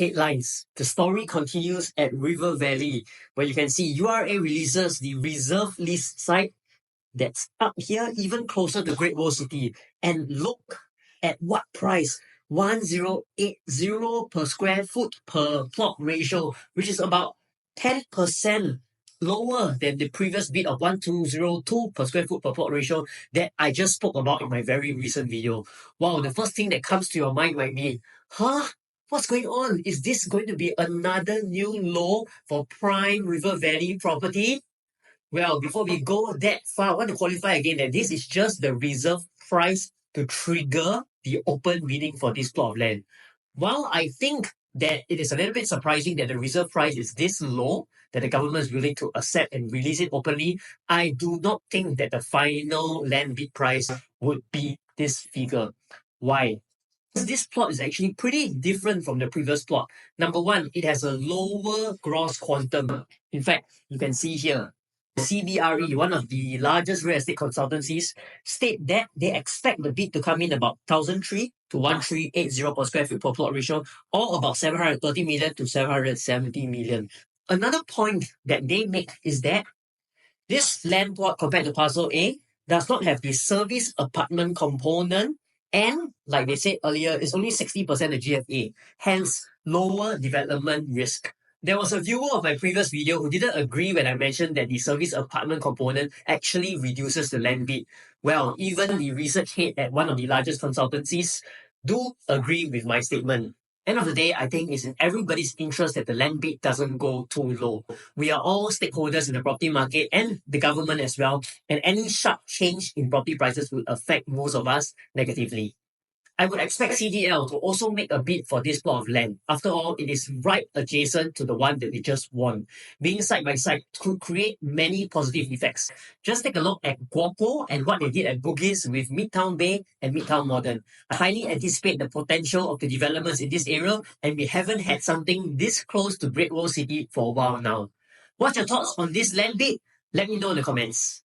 headlines. The story continues at River Valley, where you can see URA releases the reserve list site that's up here, even closer to Great Wall City. And look at what price. 1080 per square foot per plot ratio, which is about 10% lower than the previous bid of 1202 per square foot per plot ratio that I just spoke about in my very recent video. Wow, the first thing that comes to your mind might be, what's going on? Is this going to be another new low for prime River Valley property? Well, before we go that far, I want to qualify again that this is just the reserve price to trigger the open bidding for this plot of land. While I think that it is a little bit surprising that the reserve price is this low, that the government is willing to accept and release it openly, I do not think that the final land bid price would be this figure. Why? This plot is actually pretty different from the previous plot. Number one, it has a lower gross quantum. In fact, you can see here, CBRE, one of the largest real estate consultancies, state that they expect the bid to come in about 1,003 to 1,380 per square feet per plot ratio, or about 730 million to 770 million. Another point that they make is that this land plot compared to Parcel A does not have the service apartment component, and like they said earlier, it's only 60% of GFA, hence lower development risk. There was a viewer of my previous video who didn't agree when I mentioned that the service apartment component actually reduces the land bid. Well, even the research head at one of the largest consultancies do agree with my statement. End of the day, I think it's in everybody's interest that the land bid doesn't go too low. We are all stakeholders in the property market and the government as well, and any sharp change in property prices will affect most of us negatively. I would expect CDL to also make a bid for this plot of land. After all, it is right adjacent to the one that they just won. Being side by side could create many positive effects. Just take a look at Guapo and what they did at Bugis with Midtown Bay and Midtown Modern. I highly anticipate the potential of the developments in this area, and we haven't had something this close to Great Wall City for a while now. What's your thoughts on this land bid? Let me know in the comments.